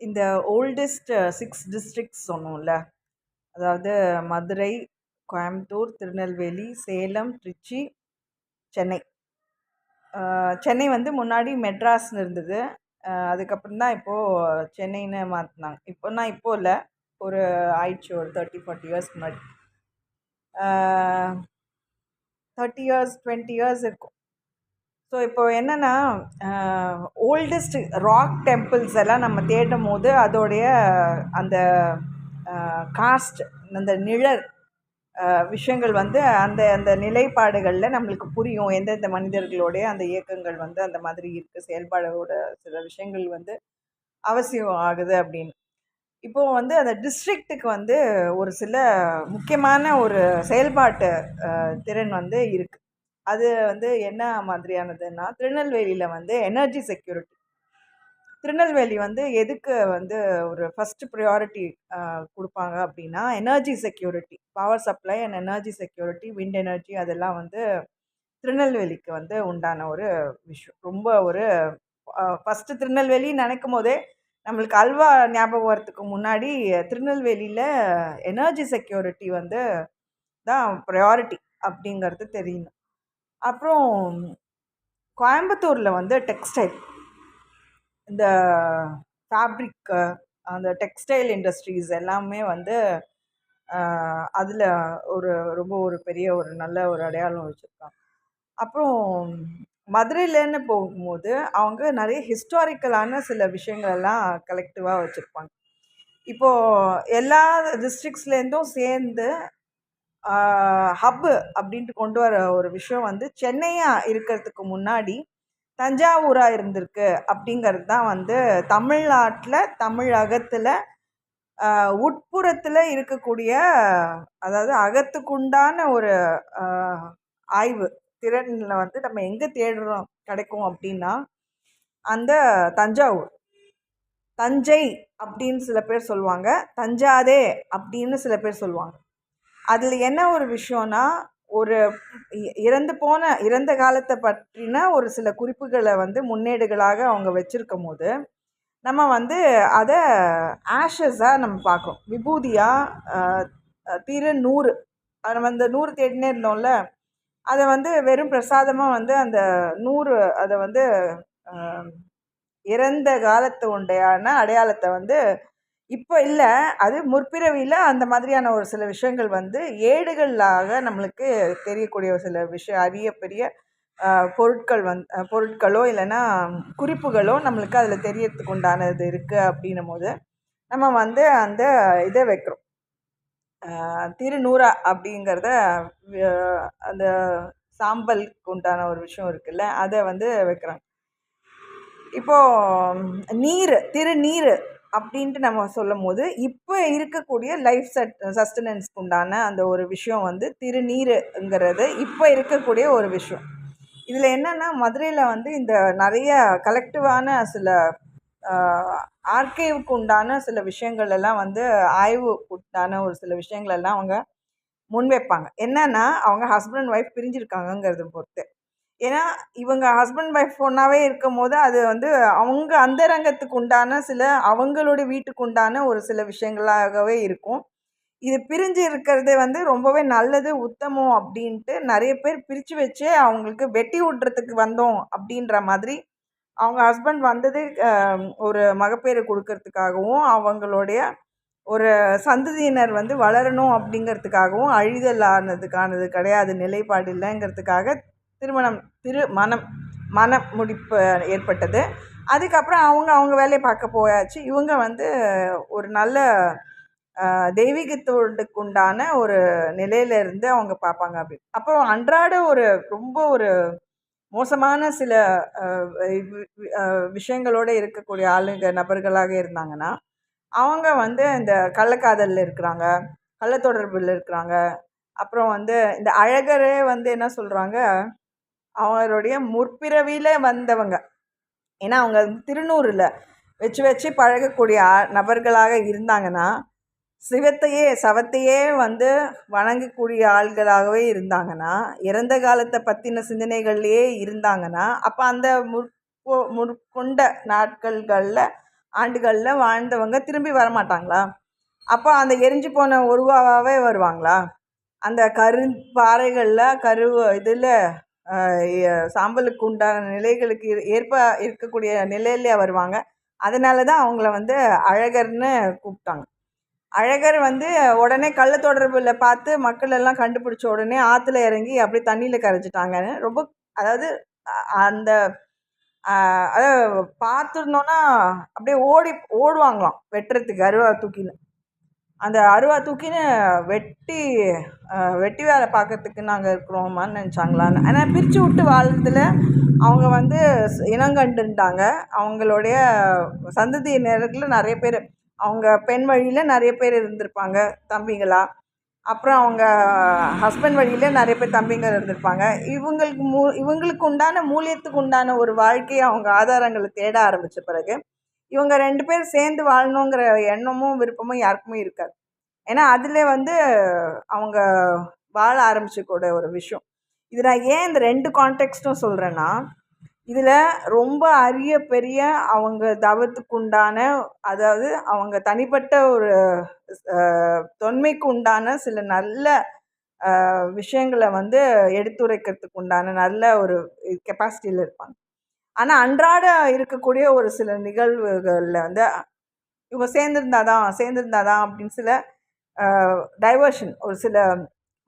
இந்த oldest 6 districts சொன்னோம்ல. அதாவது மதுரை, கோயம்புத்தூர், திருநெல்வேலி, சேலம், திருச்சி, சென்னை. சென்னை வந்து முன்னாடி மெட்ராஸ்னு இருந்தது. அதுக்கப்புறம் தான் இப்போது சென்னைன்னு மாற்றினாங்க. இப்போ இல்லை, ஒரு ஆயிடுச்சு ஒரு 30-40 இயர்ஸ்க்கு முன்னாடி. 30 இயர்ஸ் 20 இயர்ஸ் இருக்கும். ஸோ இப்போ என்னென்னா, ஓல்டஸ்ட் ராக் டெம்பிள்ஸ் எல்லாம் நம்ம தேடும் போது அதோடைய அந்த காஸ்ட், அந்த நிழல் விஷயங்கள் வந்து அந்த அந்த நிலைப்பாடுகளில் நம்மளுக்கு புரியும். எந்தெந்த மனிதர்களுடைய அந்த இயக்கங்கள் வந்து அந்த மாதிரி இருக்குது, செயல்பாடோட சில விஷயங்கள் வந்து அவசியம் ஆகுது அப்படின்னு. இப்போது வந்து அந்த டிஸ்ட்ரிக்ட்டுக்கு வந்து ஒரு சில முக்கியமான ஒரு செயல்பாட்டு திறன் வந்து இருக்குது. அது வந்து என்ன மாதிரியானதுன்னா, திருநெல்வேலியில் வந்து எனர்ஜி செக்யூரிட்டி. திருநெல்வேலி வந்து எதுக்கு வந்து ஒரு ஃபஸ்ட்டு ப்ரையாரிட்டி கொடுப்பாங்க அப்படின்னா, energy security, power supply and energy security, wind energy, அதெல்லாம் வந்து திருநெல்வேலிக்கு வந்து உண்டான ஒரு விஷயம். ரொம்ப ஒரு ஃபஸ்ட்டு திருநெல்வேலி நினைக்கும் போதே நம்மளுக்கு அல்வா ஞாபகம் வரத்துக்கு முன்னாடி திருநெல்வேலியில் எனர்ஜி செக்யூரிட்டி வந்து தான் ப்ரையாரிட்டி அப்படிங்கிறது தெரியணும். அப்புறம் கோயம்புத்தூரில் வந்து டெக்ஸ்டைல், இந்த ஃபேப்ரிக்கு, அந்த டெக்ஸ்டைல் இண்டஸ்ட்ரீஸ் எல்லாமே வந்து அதில் ரொம்ப ஒரு பெரிய ஒரு நல்ல ஒரு அடையாளம் வச்சுருக்காங்க. அப்புறம் மதுரையிலன்னு போகும்போது அவங்க நிறைய ஹிஸ்டாரிக்கலான சில விஷயங்களெல்லாம் கலெக்டிவாக வச்சுருப்பாங்க. இப்போது எல்லா டிஸ்ட்ரிக்ஸ்லேருந்தும் சேர்ந்து ஹப்பு அப்படின்ட்டு கொண்டு வர ஒரு விஷயம் வந்து சென்னையாக இருக்கிறதுக்கு முன்னாடி தஞ்சாவூராக இருந்திருக்கு அப்படிங்கிறது தான் வந்து தமிழ்நாட்டில், தமிழகத்தில் உட்புறத்தில் இருக்கக்கூடிய, அதாவது அகத்துக்குண்டான ஒரு ஆய்வு திறனில் வந்து நம்ம எங்கே தேடுறோம் கிடைக்கும் அப்படின்னா, அந்த தஞ்சாவூர். தஞ்சை அப்படின்னு சில பேர் சொல்லுவாங்க, தஞ்சாதே அப்படின்னு சில பேர் சொல்லுவாங்க. அதில் என்ன ஒரு விஷயம்னா, ஒரு இறந்த காலத்தை பற்றின ஒரு சில குறிப்புகளை வந்து முன்னேடுகளாக அவங்க வச்சுருக்கும் போது நம்ம வந்து அதை ஆஷஸாக நம்ம பார்க்குறோம், விபூதியாக. திருநூறு, அதை நம்ம அந்த 100 தேடினே இருந்தோம்ல, அதை வந்து வெறும் பிரசாதமாக வந்து அந்த 100 அதை வந்து இறந்த காலத்து உண்டையான அடையாளத்தை வந்து இப்போ இல்லை, அது முற்பிறவியில் அந்த மாதிரியான ஒரு சில விஷயங்கள் வந்து ஏடுகளாக நம்மளுக்கு தெரியக்கூடிய ஒரு சில விஷயம், அரிய பெரிய பொருட்களோ இல்லைன்னா குறிப்புகளோ நம்மளுக்கு அதில் தெரியறதுக்கு உண்டானது இருக்குது. அப்படின்னும் போது நம்ம வந்து அந்த இதை வைக்கிறோம், திருநூறா அப்படிங்கிறத, அந்த சாம்பலுக்கு உண்டான ஒரு விஷயம் இருக்குல்ல, அதை வந்து வைக்கிறாங்க. இப்போது திருநீர் அப்படின்ட்டு நம்ம சொல்லும் போது இப்போ இருக்கக்கூடிய லைஃப் சஸ்டனன்ஸ்க்கு உண்டான அந்த ஒரு விஷயம் வந்து திருநீருங்கிறது இப்போ இருக்கக்கூடிய ஒரு விஷயம். இதில் என்னென்னா, மதுரையில் வந்து இந்த நிறைய கலெக்டிவான சில ஆர்கைவுக்கு உண்டான சில விஷயங்கள் எல்லாம் வந்து ஆய்வுக்கு உண்டான ஒரு சில விஷயங்கள் எல்லாம் அவங்க முன்வைப்பாங்க. என்னென்னா, அவங்க ஹஸ்பண்ட் அண்ட் ஒய்ஃப் பிரிஞ்சிருக்காங்கங்கிறத பொறுத்து. ஏன்னா இவங்க ஹஸ்பண்ட் ஒய்ஃப் ஒன்றாவே இருக்கும் போது அது வந்து அவங்க அந்தரங்கத்துக்கு உண்டான சில, அவங்களுடைய வீட்டுக்கு உண்டான ஒரு சில விஷயங்களாகவே இருக்கும். இது பிரிஞ்சு இருக்கிறது வந்து ரொம்பவே நல்லது, உத்தமம் அப்படின்ட்டு நிறைய பேர் பிரித்து வச்சு அவங்களுக்கு வெட்டி விட்றதுக்கு வந்தோம் அப்படின்ற மாதிரி, அவங்க ஹஸ்பண்ட் வந்தது ஒரு மகப்பேறு கொடுக்கறதுக்காகவும், அவங்களுடைய ஒரு சந்ததியினர் வந்து வளரணும் அப்படிங்கிறதுக்காகவும், அழிதல் ஆனதுக்கானது கிடையாது, நிலைப்பாடு இல்லைங்கிறதுக்காக மனம் முடிப்பு ஏற்பட்டது. அதுக்கப்புறம் அவங்க வேலையை பார்க்க போயாச்சு. இவங்க வந்து ஒரு நல்ல தெய்வீகத்தோடுக்கு உண்டான ஒரு நிலையிலேருந்து அவங்க பார்ப்பாங்க அப்படின்னு. அப்போ அன்றாட ரொம்ப ஒரு மோசமான சில விஷயங்களோடு இருக்கக்கூடிய நபர்களாக இருந்தாங்கன்னா, அவங்க வந்து இந்த கள்ளக்காதலில் இருக்கிறாங்க, கள்ளத்தொடர்பில் இருக்கிறாங்க. அப்புறம் வந்து இந்த அழகரே வந்து என்ன சொல்கிறாங்க, அவங்களுடைய முற்பிறவியில் வந்தவங்க. ஏன்னா அவங்க திருநூறில் வச்சு பழகக்கூடிய நபர்களாக இருந்தாங்கன்னா, சவத்தையே வந்து வணங்கக்கூடிய ஆள்களாகவே இருந்தாங்கன்னா, இறந்த காலத்தை பற்றின சிந்தனைகள்லேயே இருந்தாங்கன்னா, அப்போ அந்த முற்கொண்ட நாட்களில் ஆண்டுகளில் வாழ்ந்தவங்க திரும்பி வரமாட்டாங்களா? அப்போ அந்த எரிஞ்சு போன உருவாவே வருவாங்களா? அந்த பாறைகளில் இதில் சாம்பலுக்கு உண்டான நிலைகளுக்கு ஏற்ப இருக்கக்கூடிய நிலையிலே வருவாங்க. அதனால தான் அவங்கள வந்து அழகர்னு கூப்பிட்டாங்க. அழகர் வந்து உடனே கள்ள தொடர்பில் பார்த்து மக்கள் எல்லாம் கண்டுபிடிச்ச உடனே ஆற்றுல இறங்கி அப்படியே தண்ணியில் கரைச்சிட்டாங்கன்னு ரொம்ப, அதாவது அந்த அதாவது பார்த்துருந்தோன்னா அப்படியே ஓடுவாங்களாம் வெட்டுறதுக்கு அருவா தூக்கின்னு. அந்த அருவா தூக்கின்னு வெட்டி வேலை பார்க்கறதுக்கு நாங்கள் இருக்கிறோமான்னு நினச்சாங்களான்னு. ஆனால் பிரித்து விட்டு வாழ்றதுல அவங்க வந்து இனங்கண்டுட்டாங்க. அவங்களுடைய சந்ததியினர்கள் நிறைய பேர், அவங்க பெண் வழியில் நிறைய பேர் இருந்திருப்பாங்க தம்பிங்களா. அப்புறம் அவங்க ஹஸ்பண்ட் வழியில் நிறைய பேர் தம்பிங்க இருந்திருப்பாங்க. இவங்களுக்கு உண்டான மூலியத்துக்கு உண்டான ஒரு வாழ்க்கையை அவங்க ஆதாரங்களை தேட ஆரம்பித்த பிறகு இவங்க 2 பேர் சேர்ந்து வாழணுங்கிற எண்ணமும் விருப்பமும் யாருக்குமே இருக்காது. ஏன்னா அதில் வந்து அவங்க வாழ ஆரம்பிச்சக்கூடிய ஒரு விஷயம். இது நான் ஏன் இந்த 2 கான்டெக்ஸ்ட்டும் சொல்கிறேன்னா, இதில் ரொம்ப அரிய பெரிய அவங்க தவத்துக்கு உண்டான, அதாவது அவங்க தனிப்பட்ட ஒரு தொன்மைக்கு உண்டான சில நல்ல விஷயங்களை வந்து எடுத்துரைக்கிறதுக்கு உண்டான நல்ல ஒரு கெப்பாசிட்டியில் இருப்பாங்க. ஆனால் அன்றாட இருக்கக்கூடிய ஒரு சில நிகழ்வுகளில் வந்து இவங்க சேர்ந்திருந்தாதான் அப்படின்னு சில டைவர்ஷன், ஒரு சில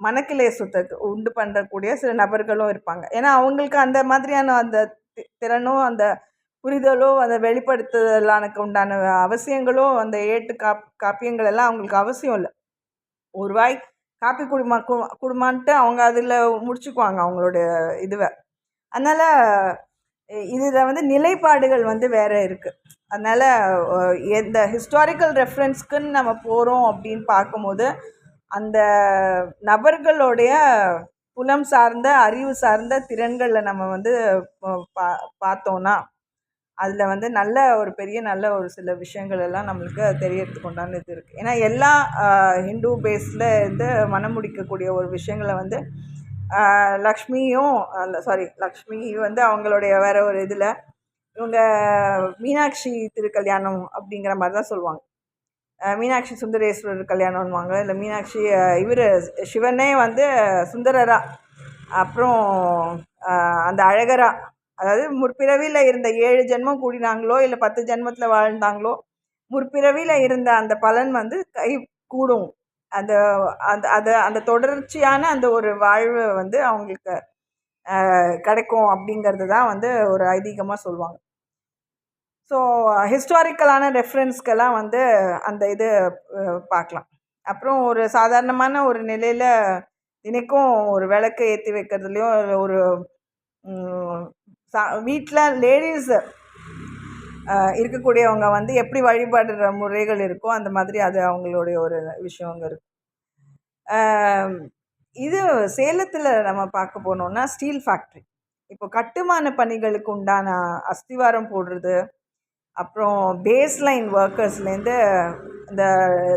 மனக்கிலேசத்தை உண்டு பண்ணக்கூடிய சில நபர்களும் இருப்பாங்க. ஏன்னா அவங்களுக்கு அந்த மாதிரியான அந்த திறனோ அந்த புரிதலோ அந்த வெளிப்படுத்துதலானுக்கு உண்டான அவசியங்களோ அந்த காப்பியங்கள் எல்லாம் அவங்களுக்கு அவசியம் இல்லை. ஒரு வாய் காப்பி குடுமான்ட்டு அவங்க அதில் முடிச்சுக்குவாங்க அவங்களுடைய இதுவை. அதனால் இதில் வந்து நிலைப்பாடுகள் வந்து வேறு இருக்குது. அதனால் எந்த ஹிஸ்டாரிக்கல் ரெஃபரன்ஸ்க்குன்னு நம்ம போகிறோம் அப்படின்னு பார்க்கும்போது அந்த நபர்களுடைய புலம் சார்ந்த அறிவு சார்ந்த திறன்களில் நம்ம வந்து பார்த்தோன்னா அதில் வந்து நல்ல ஒரு பெரிய நல்ல ஒரு சில விஷயங்கள் எல்லாம் நம்மளுக்கு தெரியறதுக்கு உண்டான இது இருக்குது. ஏன்னா எல்லா ஹிந்து பேஸில் இருந்து மனம் முடிக்கக்கூடிய ஒரு விஷயங்களை வந்து லக்ஷ்மி வந்து அவங்களுடைய வேற ஒரு இதில் இவங்க மீனாட்சி திருக்கல்யாணம் அப்படிங்கிற மாதிரி தான் சொல்லுவாங்க. மீனாட்சி சுந்தரேஸ்வரர் கல்யாணம்வாங்க. இல்லை மீனாட்சி இவர் சிவனே வந்து சுந்தரரா, அப்புறம் அந்த அழகரா, அதாவது முற்பிறவியில் இருந்த 7 ஜென்மம் கூடினாங்களோ இல்லை 10 ஜென்மத்தில் வாழ்ந்தாங்களோ முற்பிறவியில் இருந்த அந்த பலன் வந்து கை கூடும். அந்த அந்த அதை அந்த தொடர்ச்சியான அந்த ஒரு வாழ்வு வந்து அவங்களுக்கு கிடைக்கும் அப்படிங்கிறது தான் வந்து ஒரு ஐதீகமாக சொல்லுவாங்க. ஸோ ஹிஸ்டாரிக்கலான ரெஃபரன்ஸ்க்கெல்லாம் வந்து அந்த இது பார்க்கலாம். அப்புறம் ஒரு சாதாரணமான ஒரு நிலையில் தினைக்கும் ஒரு விளக்கு ஏற்றி வைக்கிறதுலையும் ஒரு வீட்டில் லேடிஸ் இருக்கக்கூடியவங்க வந்து எப்படி வழிபடுற முறைகள் இருக்கோ அந்த மாதிரி அது அவங்களுடைய ஒரு விஷயங்க இருக்குது. இது சேலத்தில் நம்ம பார்க்க போனோம்னா ஸ்டீல் ஃபேக்ட்ரி. இப்போ கட்டுமான பணிகளுக்கு உண்டான அஸ்திவாரம் போடுறது, அப்புறம் பேஸ்லைன் ஒர்க்கர்ஸ்லேருந்து இந்த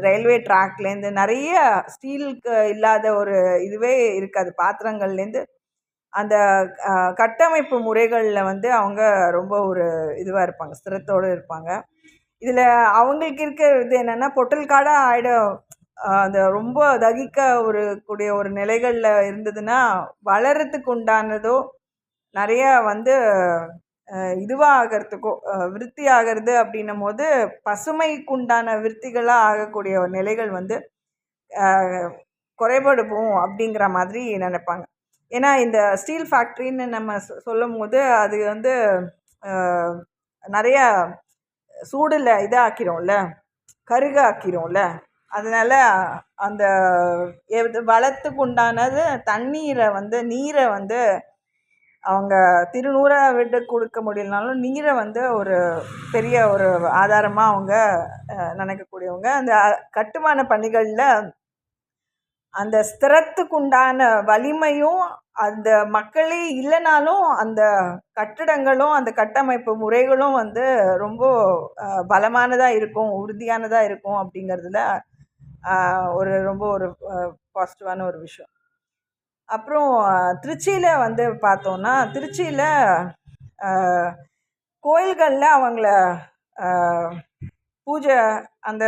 ரயில்வே ட்ராக்லேருந்து நிறைய ஸ்டீலுக்கு இல்லாத ஒரு இதுவே இருக்காது. பாத்திரங்கள்லேருந்து அந்த கட்டமைப்பு முறைகளில் வந்து அவங்க ரொம்ப ஒரு இதுவாக இருப்பாங்க, ஸ்திரத்தோடு இருப்பாங்க. இதில் அவங்களுக்கு இருக்க இது என்னென்னா பொட்டல் காடாக ஆகிடும். அந்த ரொம்ப தகிக்க கூடிய ஒரு நிலைகளில் இருந்ததுன்னா வளர்கிறதுக்கு உண்டானதோ நிறைய வந்து இதுவாகிறதுக்கோ விருத்தி ஆகிறது அப்படின்னும் போது பசுமைக்கு உண்டான விருத்திகளாக ஆகக்கூடிய நிலைகள் வந்து குறைபடுவோம் அப்படிங்கிற மாதிரி நினைப்பாங்க. ஏன்னா இந்த ஸ்டீல் ஃபேக்ட்ரின்னு நம்ம சொல்லும் போது அது வந்து நிறையா சூடில் இதாக்கிடும்ல, கருகாக்கிடும்ல. அதனால் அந்த வளத்துக்கு உண்டானது நீரை வந்து அவங்க திருநூறாக விட்டு கொடுக்க முடியலனாலும் நீரை வந்து ஒரு பெரிய ஒரு ஆதாரமாக அவங்க நினைக்கக்கூடியவங்க. அந்த கட்டுமான பணிகளில் அந்த ஸ்திரத்துக்கு உண்டான வலிமையும் அந்த மக்களே இல்லைனாலும் அந்த கட்டிடங்களும் அந்த கட்டமைப்பு முறைகளும் வந்து ரொம்ப பலமானதாக இருக்கும், உறுதியானதாக இருக்கும் அப்படிங்கிறதுல ரொம்ப ஒரு பாசிட்டிவான ஒரு விஷயம். அப்புறம் திருச்சியில் வந்து பார்த்தோன்னா, திருச்சியில் கோயில்களில் அவங்கள பூஜை அந்த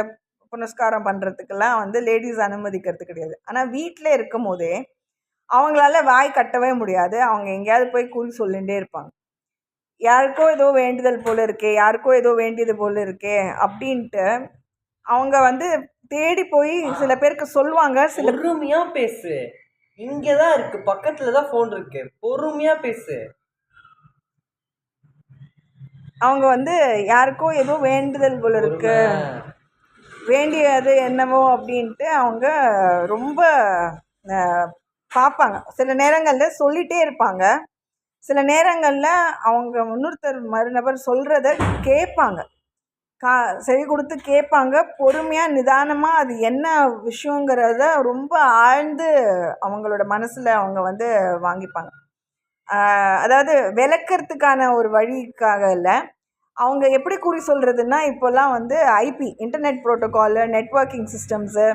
புனஸ்காரம் பண்ணுறதுக்கெல்லாம் வந்து லேடிஸ் அனுமதிக்கிறது கிடையாது. ஆனால் வீட்டில் இருக்கும் போதே அவங்களால வாய் கட்டவே முடியாது. அவங்க எங்கேயாவது போய் குறி சொல்லிகிட்டே இருப்பாங்க. யாருக்கோ ஏதோ வேண்டுதல் போல் இருக்கே, யாருக்கோ ஏதோ வேண்டியது போல் இருக்கே அப்படின்ட்டு அவங்க வந்து தேடி போய் சில பேருக்கு சொல்லுவாங்க. சில பொறுமையா பேசு, இங்கதான் இருக்கு, பக்கத்துல தான் போன் இருக்கு, பொறுமையா பேசு. அவங்க வந்து யாருக்கோ ஏதோ வேண்டுதல் போல் இருக்கு, வேண்டியது என்னவோ அப்படின்ட்டு அவங்க ரொம்ப பார்ப்பாங்க. சில நேரங்களில் சொல்லிகிட்டே இருப்பாங்க. சில நேரங்களில் அவங்க இன்னொருத்தர் மறுநபர் சொல்கிறத கேட்பாங்க. செவி கொடுத்து கேட்பாங்க. பொறுமையாக நிதானமாக அது என்ன விஷயங்கிறத ரொம்ப ஆழ்ந்து அவங்களோட மனசில் அவங்க வந்து வாங்கிப்பாங்க. அதாவது விளக்கிறதுக்கான ஒரு வழிக்காக இல்லை. அவங்க எப்படி குறி சொல்கிறதுன்னா, இப்போல்லாம் வந்து ஐபி இன்டர்நெட் ப்ரோட்டோக்காலு, நெட்வொர்க்கிங் சிஸ்டம்ஸு,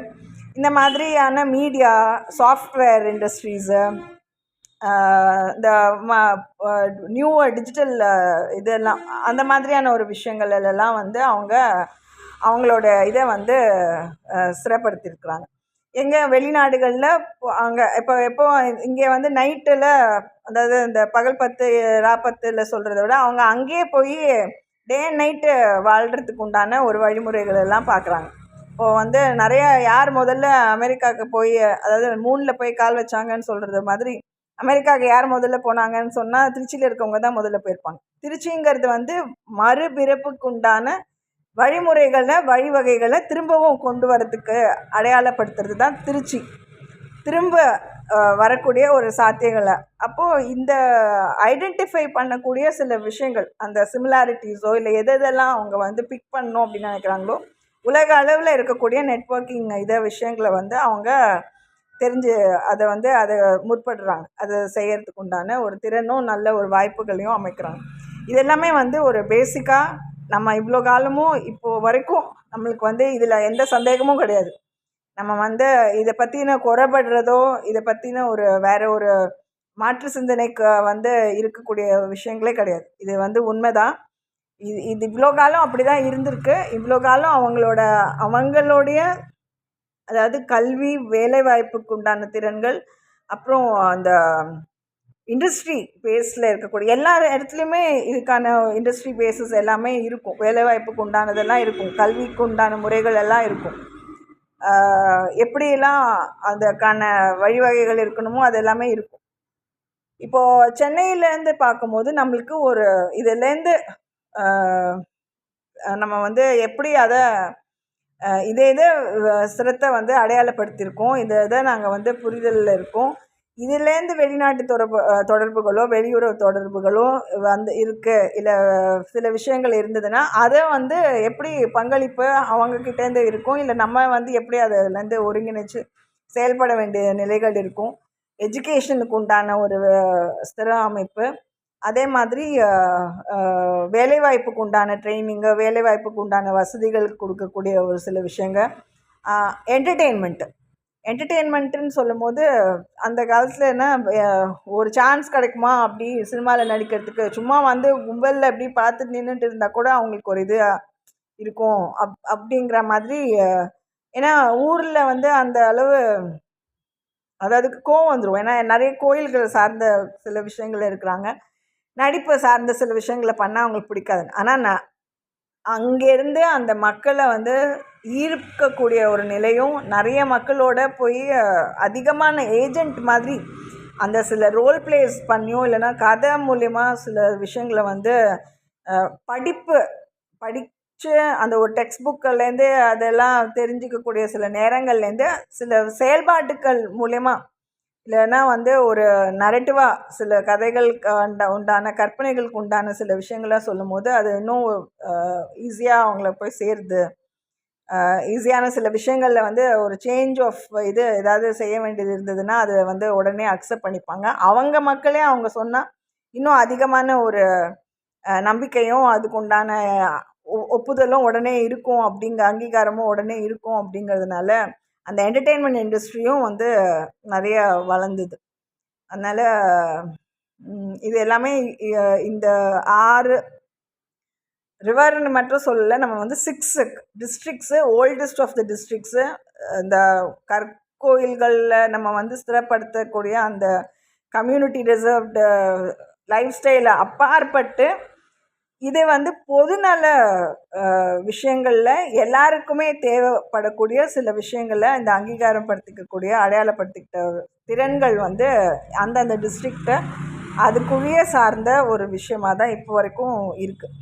இந்த மாதிரியான மீடியா சாஃப்ட்வேர் இண்டஸ்ட்ரீஸு, இந்த நியூ டிஜிட்டல் இதெல்லாம் அந்த மாதிரியான ஒரு விஷயங்கள்லாம் வந்து அவங்களோட இதை வந்து ஸ்திரப்படுத்தியிருக்கிறாங்க. எங்கள் வெளிநாடுகளில் அங்கே எப்போ இங்கே வந்து நைட்டில், அதாவது இந்த பகல் 10 10 சொல்கிறத விட அவங்க அங்கேயே போய் டே அண்ட் நைட்டு வாழ்கிறதுக்கு உண்டான ஒரு வழிமுறைகள் எல்லாம் பார்க்குறாங்க. இப்போது வந்து நிறையா யார் முதல்ல அமெரிக்காவுக்கு போய், அதாவது மூணில் போய் கால் வச்சாங்கன்னு சொல்கிறது மாதிரி, அமெரிக்காவுக்கு யார் முதல்ல போனாங்கன்னு சொன்னால் திருச்சியில் இருக்கவங்க தான் முதல்ல போயிருப்பாங்க. திருச்சிங்கிறது வந்து மறுபிறப்புக்கு உண்டான வழிமுறைகளை வழிவகைகளை திரும்பவும் கொண்டு வரதுக்கு அடையாளப்படுத்துறது தான் திருச்சி. திரும்ப வரக்கூடிய ஒரு சாத்தியங்களை அப்போது இந்த ஐடென்டிஃபை பண்ணக்கூடிய சில விஷயங்கள், அந்த சிமிலாரிட்டிஸோ இல்லை எதெல்லாம் அவங்க வந்து பிக் பண்ணணும் அப்படின்னு நினைக்கிறாங்களோ, உலக அளவில் இருக்கக்கூடிய நெட்வொர்க்கிங் விஷயங்களை வந்து அவங்க தெரிஞ்சு அதை முற்படுறாங்க. அதை செய்கிறதுக்கு உண்டான ஒரு திறனும் நல்ல ஒரு வாய்ப்புகளையும் அமைக்கிறாங்க. இது எல்லாமே வந்து ஒரு பேசிக்காக நம்ம இவ்வளோ காலமும் இப்போது வரைக்கும் நம்மளுக்கு வந்து இதில் எந்த சந்தேகமும் கிடையாது. நம்ம வந்து இதை பற்றின குறைபடுறதோ, இதை பற்றின ஒரு வேறு ஒரு மாற்று சிந்தனைக்கு வந்து இருக்கக்கூடிய விஷயங்களே கிடையாது. இது வந்து உண்மைதான். இது இவ்வளோ காலம் அப்படி தான் இருந்திருக்கு. இவ்வளோ காலம் அவங்களுடைய அதாவது கல்வி, வேலைவாய்ப்புக்கு உண்டான திறன்கள், அப்புறம் அந்த இண்டஸ்ட்ரி பேஸில் இருக்கக்கூடிய எல்லா இடத்துலையுமே இதுக்கான இண்டஸ்ட்ரி பேஸஸ் எல்லாமே இருக்கும். வேலைவாய்ப்புக்கு உண்டானதெல்லாம் இருக்கும். கல்விக்கு உண்டான முறைகள் எல்லாம் இருக்கும். எப்படியெல்லாம் அதுக்கான வழிவகைகள் இருக்கணுமோ அது எல்லாமே இருக்கும். இப்போது சென்னையிலேருந்து பார்க்கும்போது நம்மளுக்கு ஒரு இதுலேருந்து நம்ம வந்து எப்படி அதை இதை சிரத்தை வந்து அடையாளப்படுத்தியிருக்கோம். இதை நாங்கள் வந்து புரிதலில் இருக்கோம். இதுலேருந்து வெளிநாட்டு தொடர்புகளோ வெளியுறவு தொடர்புகளோ வந்து இருக்குது, இல்லை சில விஷயங்கள் இருந்ததுன்னா அதை வந்து எப்படி பங்களிப்பு அவங்கக்கிட்டேருந்து இருக்கும், இல்லை நம்ம வந்து எப்படி அதுலேருந்து ஒருங்கிணைச்சு செயல்பட வேண்டிய நிலைகள் இருக்கும். எஜுகேஷனுக்கு உண்டான ஒரு ஸ்திர அமைப்பு, அதே மாதிரி வேலைவாய்ப்புக்கு உண்டான ட்ரைனிங்கு, வேலைவாய்ப்புக்கு உண்டான வசதிகள் கொடுக்கக்கூடிய ஒரு சில விஷயங்கள். என்டர்டெயின்மெண்ட்டுன்னு சொல்லும் போது அந்த காலத்தில் என்ன ஒரு சான்ஸ் கிடைக்குமா அப்படி சினிமாவில் நடிக்கிறதுக்கு, சும்மா வந்து கும்பலில் எப்படி பார்த்து நின்றுட்டு இருந்தால் கூட அவங்களுக்கு ஒரு இது இருக்கும் அப்படிங்கிற மாதிரி. ஏன்னா ஊரில் வந்து அந்த அளவு அதுக்கு கோவம் வந்துடும். ஏன்னா நிறைய கோயில்களை சார்ந்த சில விஷயங்கள் இருக்கிறாங்க, நடிப்பை சார்ந்த சில விஷயங்களை பண்ணால் அவங்களுக்கு பிடிக்காது. ஆனால் அங்கேருந்து அந்த மக்களை வந்து ஈர்க்கக்கூடிய ஒரு நிலையும், நிறைய மக்களோட போய் அதிகமான ஏஜெண்ட் மாதிரி அந்த சில ரோல் பிளேஸ் பண்ணியோ இல்லைன்னா கதை மூலயமா சில விஷயங்களை வந்து படித்து அந்த ஒரு டெக்ஸ்ட் புக்கிலேருந்து அதெல்லாம் தெரிஞ்சிக்கக்கூடிய சில நேரங்கள்லேருந்து சில செயல்பாட்டுக்கள் மூலயமா, இல்லைன்னா வந்து ஒரு நரேட்டிவாக சில கதைகளுக்கு உண்டான கற்பனைகளுக்கு உண்டான சில விஷயங்களாக சொல்லும் போது அது இன்னும் ஈஸியாக அவங்கள போய் சேருது. ஈஸியான சில விஷயங்களில் வந்து ஒரு சேஞ்ச் ஆஃப் ஏதாவது செய்ய வேண்டியது இருந்ததுன்னா அதை வந்து உடனே அக்செப்ட் பண்ணிப்பாங்க. அவங்க மக்களே அவங்க சொன்னால் இன்னும் அதிகமான ஒரு நம்பிக்கையும் அதுக்கு உண்டான ஒப்புதலும் உடனே இருக்கும், அங்கீகாரமும் உடனே இருக்கும். அப்படிங்கிறதுனால அந்த என்டர்டெயின்மெண்ட் இண்டஸ்ட்ரியும் வந்து நிறைய வளர்ந்துது. அதனால் இது எல்லாமே இந்த 6 ரிவர்னு மட்டும் சொல்லலை, நம்ம வந்து 6 districts, oldest of the districts, இந்த கற்கோயில்களில் நம்ம வந்து ஸ்திரப்படுத்தக்கூடிய அந்த கம்யூனிட்டி ரிசர்வ்டு லைஃப் ஸ்டைலை அப்பாற்பட்டு இதை வந்து பொதுநல விஷயங்களில் எல்லாருக்குமே தேவைப்படக்கூடிய சில விஷயங்களில் இந்த அங்கீகாரப்படுத்திக்கக்கூடிய அடையாளப்படுத்திக்கிட்ட திறன்கள் வந்து அந்தந்த டிஸ்ட்ரிக்டை அதுக்குரிய சார்ந்த ஒரு விஷயமாக தான் இப்போ வரைக்கும் இருக்குது.